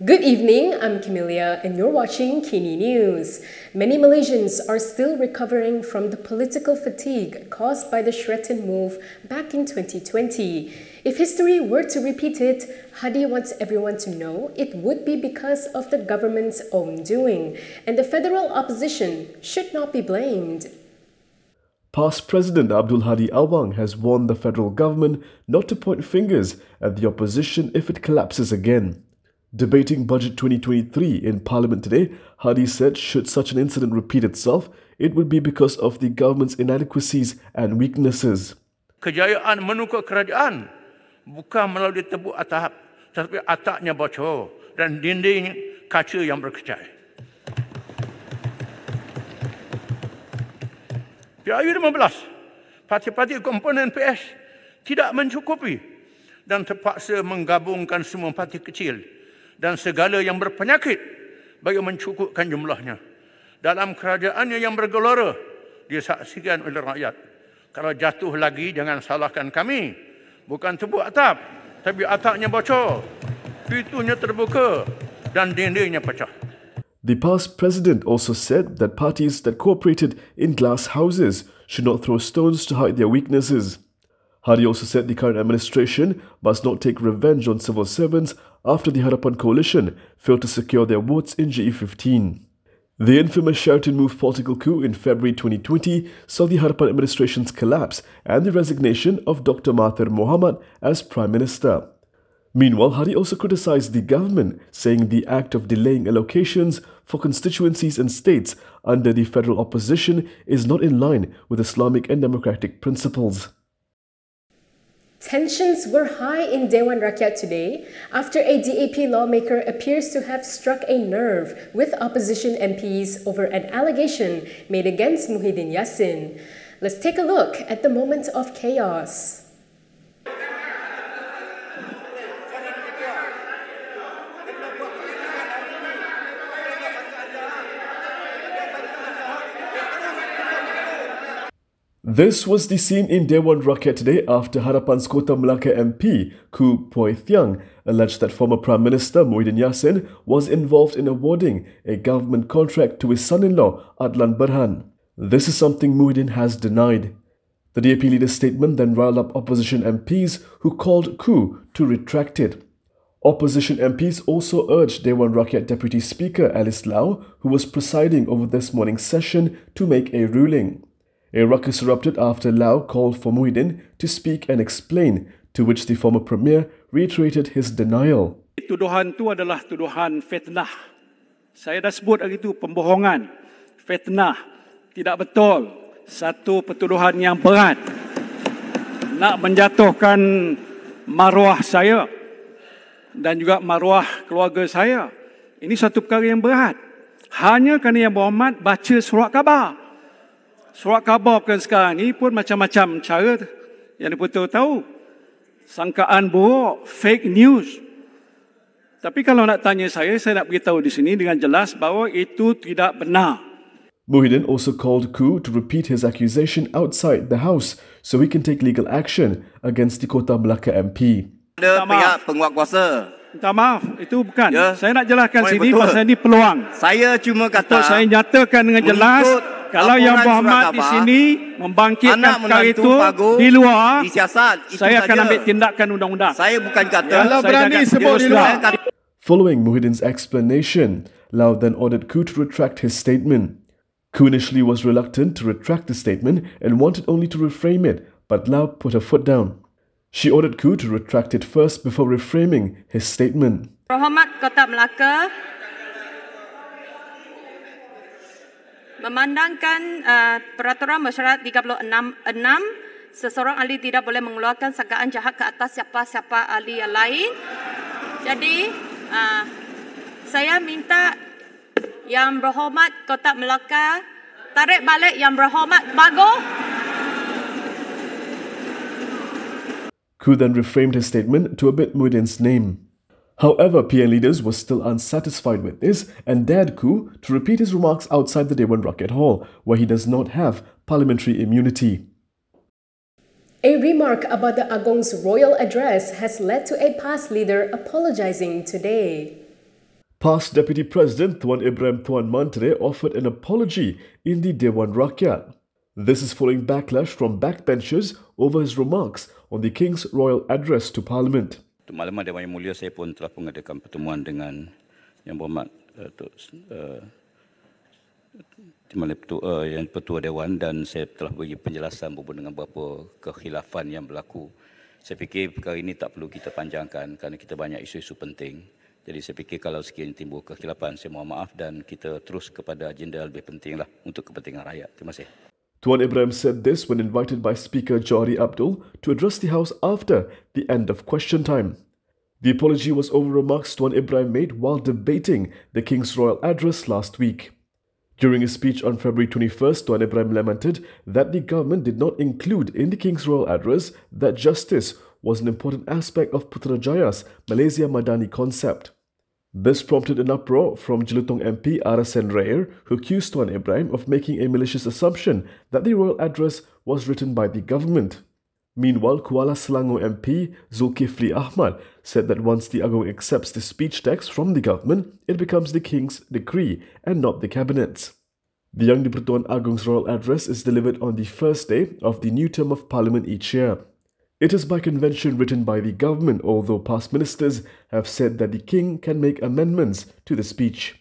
Good evening, I'm Camelia and you're watching KiniNews. Many Malaysians are still recovering from the political fatigue caused by the Sheraton move back in 2020. If history were to repeat it, Hadi wants everyone to know it would be because of the government's own doing, and the federal opposition should not be blamed. Past President Abdul Hadi Awang has warned the federal government not to point fingers at the opposition if it collapses again. Debating Budget 2023 in Parliament today, Hadi said should such an incident repeat itself, it would be because of the government's inadequacies and weaknesses. Kejayaan menukar kerajaan bukan melalui tebuk atap, tetapi atapnya bocor dan dinding kaca yang berkecai. PRU 15, parti-parti komponen PS tidak mencukupi dan terpaksa menggabungkan semua parti kecil dan segala yang berpenyakit bagi mencukupkan jumlahnya. Dalam kerajaannya yang bergelora, disaksikan oleh rakyat. Kalau jatuh lagi, jangan salahkan kami. Bukan tebuk atap, tapi atapnya bocor, pintunya terbuka dan dindingnya pecah. The past president also said that parties that cooperated in glass houses should not throw stones to hide their weaknesses. Hadi also said the current administration must not take revenge on civil servants after the Harapan coalition failed to secure their votes in GE15. The infamous Sheraton move political coup in February 2020 saw the Harapan administration's collapse and the resignation of Dr. Mahathir Mohamad as Prime Minister. Meanwhile, Hadi also criticized the government, saying the act of delaying allocations for constituencies and states under the federal opposition is not in line with Islamic and democratic principles. Tensions were high in Dewan Rakyat today after a DAP lawmaker appears to have struck a nerve with opposition MPs over an allegation made against Muhyiddin Yassin. Let's take a look at the moment of chaos. This was the scene in Dewan Rakyat today after Harapan-Kota Melaka MP Khoo Poay Tiong alleged that former Prime Minister Muhyiddin Yassin was involved in awarding a government contract to his son-in-law Adlan Berhan. This is something Muhyiddin has denied. The DAP leader's statement then riled up opposition MPs who called Khoo to retract it. Opposition MPs also urged Dewan Rakyat Deputy Speaker Alice Lau, who was presiding over this morning's session, to make a ruling. A ruckus erupted after Lau called for Muhyiddin to speak and explain, to which the former Premier reiterated his denial. Tuduhan itu adalah tuduhan fitnah. Saya dah sebut hari itu pembohongan, fitnah, tidak betul. Satu pertuduhan yang berat. Nak menjatuhkan maruah saya dan juga maruah keluarga saya. Ini satu perkara yang berat. Hanya kerana Yang Berhormat baca surat khabar. Surat khabar bukan sekarang ni pun macam-macam cara yang diputar tahu. Sangkaan buruk, fake news. Tapi kalau nak tanya saya nak beritahu di sini dengan jelas bahawa itu tidak benar. Muhyiddin also called Khoo to repeat his accusation outside the House so he can take legal action against the Kota Melaka MP. Ada pihak penguatkuasa. Minta maaf, itu bukan. Ya. Saya nak jelaskan sini Betul. pasal ini peluang. Saya cuma kata Saya nyatakan dengan jelas kalau Yang Berhormat di sini membangkitkan perkara itu di luar, disiasat, itu saya akan saja. ambil tindakan undang-undang. Saya bukan kata Kalau berani sebut di luar. Following Muhyiddin's explanation, Lau then ordered Khoo to retract his statement. Khoo initially was reluctant to retract the statement and wanted only to reframe it, but Lau put her foot down. She ordered Khoo to retract it first before reframing his statement. Berhormat Kota Melaka memandangkan Peraturan Mesyuarat 36 seseorang ahli tidak boleh mengeluarkan sangkaan jahat ke atas siapa-siapa ahli yang lain. Jadi saya minta Yang Berhormat Kota Melaka tarik balik Yang Berhormat Pagoh. Khoo then reframed his statement to omit Muhyiddin's name. However, PN leaders were still unsatisfied with this and dared Khoo to repeat his remarks outside the Dewan Rakyat Hall, where he does not have parliamentary immunity. A remark about the Agong's royal address has led to a past leader apologizing today. Past Deputy President Tuan Ibrahim Tuan Mantere offered an apology in the Dewan Rakyat. This is following backlash from backbenchers over his remarks on the King's royal address to Parliament. Malam Dewan Yang Mulia, saya pun telah mengadakan pertemuan dengan Yang Berhormat Yang Petua Dewan, dan saya telah bagi penjelasan berhubung dengan beberapa kekhilafan yang berlaku. Saya fikir perkara ini tak perlu kita panjangkan kerana kita banyak isu-isu penting. Jadi saya fikir kalau sekiranya timbul kekhilafan, saya mohon maaf dan kita terus kepada agenda lebih pentinglah untuk kepentingan rakyat. Terima kasih. Tuan Ibrahim said this when invited by Speaker Johari Abdul to address the House after the end of question time. The apology was over remarks Tuan Ibrahim made while debating the King's royal address last week. During his speech on February 21st, Tuan Ibrahim lamented that the government did not include in the King's royal address that justice was an important aspect of Putrajaya's Malaysia Madani concept. This prompted an uproar from Jelutong MP Arasen Rayer, who accused Tuan Ibrahim of making a malicious assumption that the royal address was written by the government. Meanwhile, Kuala Selangor MP Zulkifli Ahmad said that once the Agong accepts the speech text from the government, it becomes the King's decree and not the Cabinet's. The Yang di-Pertuan Agong's royal address is delivered on the first day of the new term of Parliament each year. It is by convention written by the government, although past ministers have said that the King can make amendments to the speech.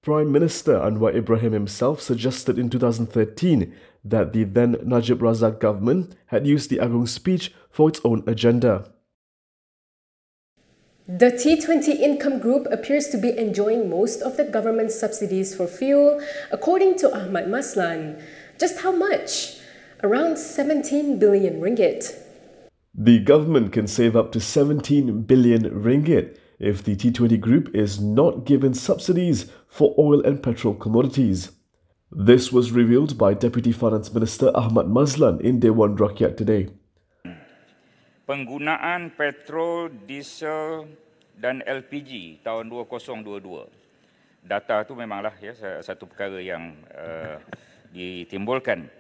Prime Minister Anwar Ibrahim himself suggested in 2013 that the then Najib Razak government had used the Agong speech for its own agenda. The T20 income group appears to be enjoying most of the government subsidies for fuel, according to Ahmad Maslan. Just how much? Around 17 billion ringgit. The government can save up to 17 billion ringgit if the T20 group is not given subsidies for oil and petrol commodities. This was revealed by Deputy Finance Minister Ahmad Mazlan in Dewan Rakyat today. Penggunaan petrol, diesel dan LPG tahun 2022. Data itu memanglah ya satu perkara yang ditimbulkan.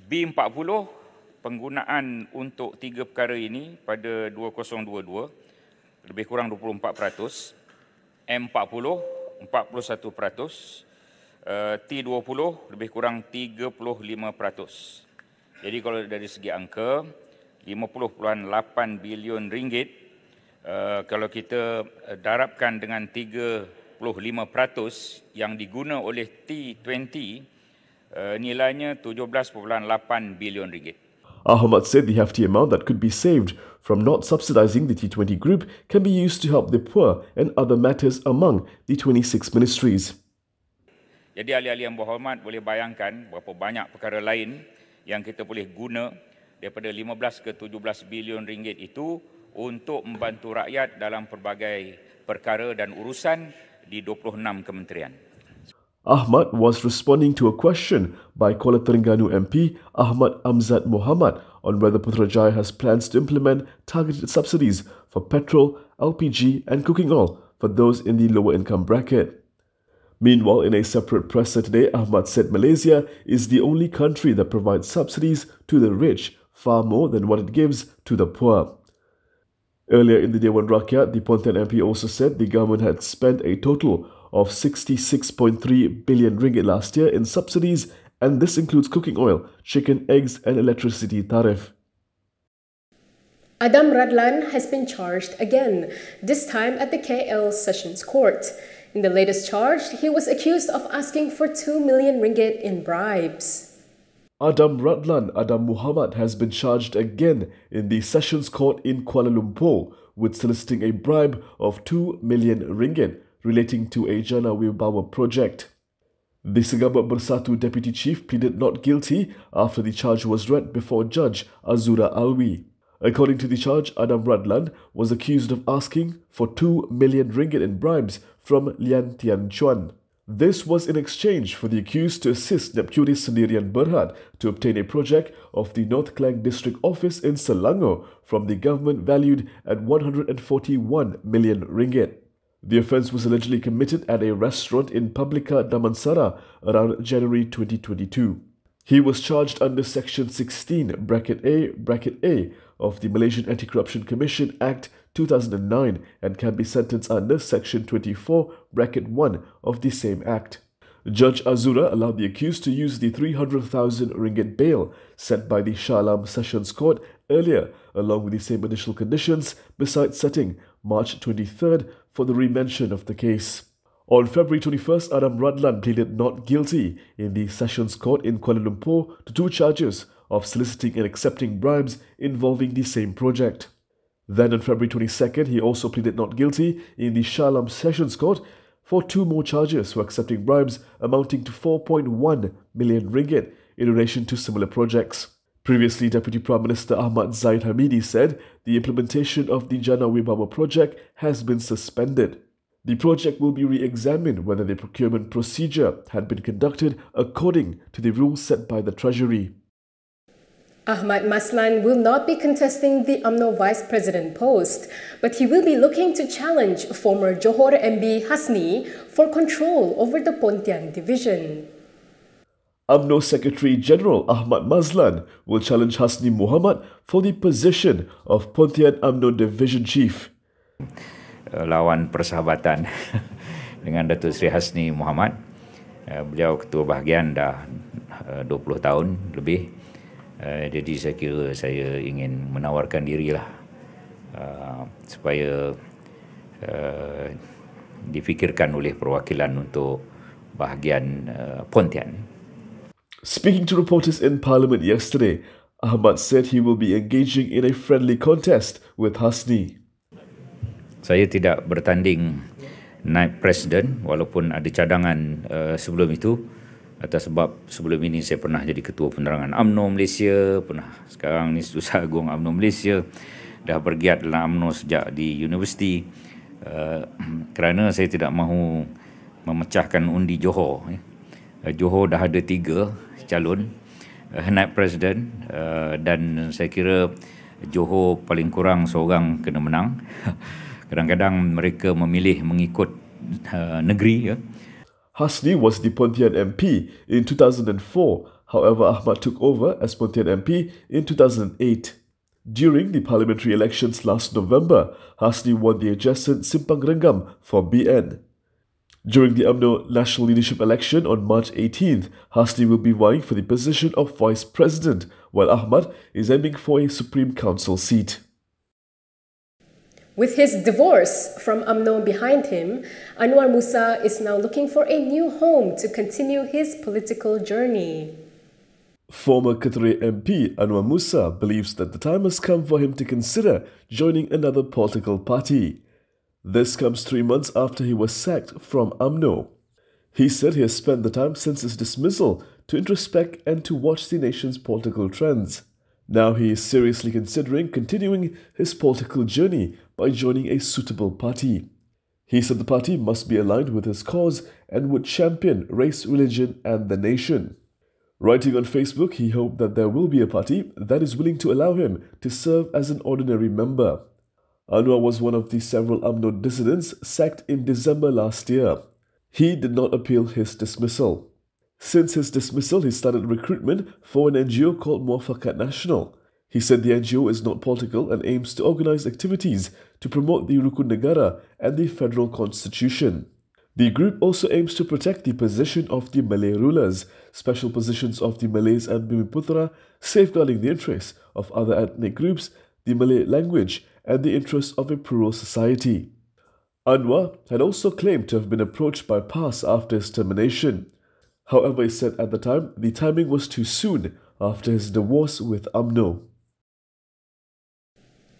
B40 penggunaan untuk tiga perkara ini pada 2022 lebih kurang 24%, M40 41%, T20 lebih kurang 35%. Jadi kalau dari segi angka 50.8 bilion ringgit, kalau kita darabkan dengan 35% yang diguna oleh T20, nilainya 17.8 bilion ringgit. Ahmad said the hefty amount that could be saved from not subsidizing the T20 group can be used to help the poor and other matters among the 26 ministries. Jadi ahli-ahli yang berhormat boleh bayangkan berapa banyak perkara lain yang kita boleh guna daripada 15 ke 17 bilion ringgit itu untuk membantu rakyat dalam pelbagai perkara dan urusan di 26 kementerian. Ahmad was responding to a question by Kuala Terengganu MP Ahmad Amzad Muhammad on whether Putrajaya has plans to implement targeted subsidies for petrol, LPG and cooking oil for those in the lower income bracket. Meanwhile, in a separate presser today, Ahmad said Malaysia is the only country that provides subsidies to the rich, far more than what it gives to the poor. Earlier in the Dewan Rakyat, the Pontian MP also said the government had spent a total of 66.3 billion ringgit last year in subsidies, and this includes cooking oil, chicken, eggs and electricity tariff. Adam Radlan has been charged again, this time at the KL Sessions Court. In the latest charge, he was accused of asking for 2 million ringgit in bribes. Adam Radlan Adam Muhammad has been charged again in the Sessions Court in Kuala Lumpur with soliciting a bribe of 2 million ringgit relating to a Jana Wibawa project. The Segabat Bersatu Deputy Chief pleaded not guilty after the charge was read before Judge Azura Alwi. According to the charge, Adam Radlan was accused of asking for 2 million ringgit in bribes from Lian Tian Chuan. This was in exchange for the accused to assist Neptunis Sendirian Berhad to obtain a project of the North Klang District Office in Selangor from the government valued at 141 million ringgit. The offence was allegedly committed at a restaurant in Publica Damansara around January 2022. He was charged under Section 16, Bracket A, of the Malaysian Anti-Corruption Commission Act 2009 and can be sentenced under Section 24(1) of the same Act. Judge Azura allowed the accused to use the 300,000 ringgit bail set by the Shah Alam Sessions Court earlier, along with the same additional conditions, besides setting March 23rd for the remention of the case. On February 21st, Adam Radlan pleaded not guilty in the Sessions Court in Kuala Lumpur to 2 charges of soliciting and accepting bribes involving the same project. Then on February 22nd, he also pleaded not guilty in the Shah Alam Sessions Court for 2 more charges for accepting bribes amounting to 4.1 million ringgit in relation to similar projects. Previously, Deputy Prime Minister Ahmad Zahid Hamidi said the implementation of the Jana Wibawa project has been suspended. The project will be re-examined whether the procurement procedure had been conducted according to the rules set by the Treasury. Ahmad Maslan will not be contesting the UMNO Vice President post, but he will be looking to challenge former Johor MB Hasni for control over the Pontian division. UMNO Secretary General Ahmad Maslan will challenge Hasni Muhammad for the position of Pontian UMNO Division Chief. Lawan persahabatan dengan Datuk Seri Hasni Muhammad. Beliau ketua bahagian dah 20 tahun lebih. Jadi saya kira saya ingin menawarkan dirilah supaya difikirkan oleh perwakilan untuk bahagian Pontian. Speaking to reporters in Parliament yesterday, Ahmad said he will be engaging in a friendly contest with Hasni. Saya tidak bertanding naib presiden walaupun ada cadangan sebelum itu, atas sebab sebelum ini saya pernah jadi ketua penerangan UMNO Malaysia, sekarang ni Setiausaha Agung UMNO Malaysia, dah bergiat dalam UMNO sejak di universiti, kerana saya tidak mahu memecahkan undi Johor. Johor dah ada 3 calon naib presiden dan saya kira Johor paling kurang seorang kena menang. Kadang-kadang mereka memilih mengikut negeri. Hasni was the Pontian MP in 2004. However, Ahmad took over as Pontian MP in 2008. During the parliamentary elections last November, Hasni won the adjacent Simpang Renggam for BN. During the UMNO national leadership election on March 18th, Hasni will be vying for the position of Vice President, while Ahmad is aiming for a Supreme Council seat. With his divorce from UMNO behind him, Anwar Musa is now looking for a new home to continue his political journey. Former Ketere MP Anwar Musa believes that the time has come for him to consider joining another political party. This comes 3 months after he was sacked from UMNO. He said he has spent the time since his dismissal to introspect and to watch the nation's political trends. Now he is seriously considering continuing his political journey by joining a suitable party. He said the party must be aligned with his cause and would champion race, religion and the nation. Writing on Facebook, he hoped that there will be a party that is willing to allow him to serve as an ordinary member. Anwar was one of the several UMNO dissidents sacked in December last year. He did not appeal his dismissal. Since his dismissal, he started recruitment for an NGO called Muafakat Nasional. He said the NGO is not political and aims to organize activities to promote the Rukun Negara and the federal constitution. The group also aims to protect the position of the Malay rulers, special positions of the Malays and Bumiputra, safeguarding the interests of other ethnic groups, the Malay language, and the interests of a plural society. Anwar had also claimed to have been approached by PAS after his termination. However, he said at the time the timing was too soon after his divorce with UMNO.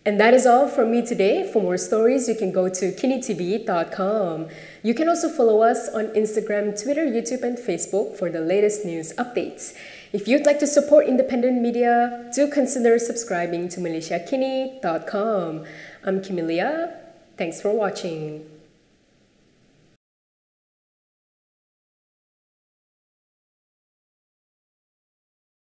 And that is all from me today. For more stories, you can go to KiniTV.com. You can also follow us on Instagram, Twitter, YouTube, and Facebook for the latest news updates. If you'd like to support independent media, do consider subscribing to MalaysiaKini.com. I'm Kimilia. Thanks for watching.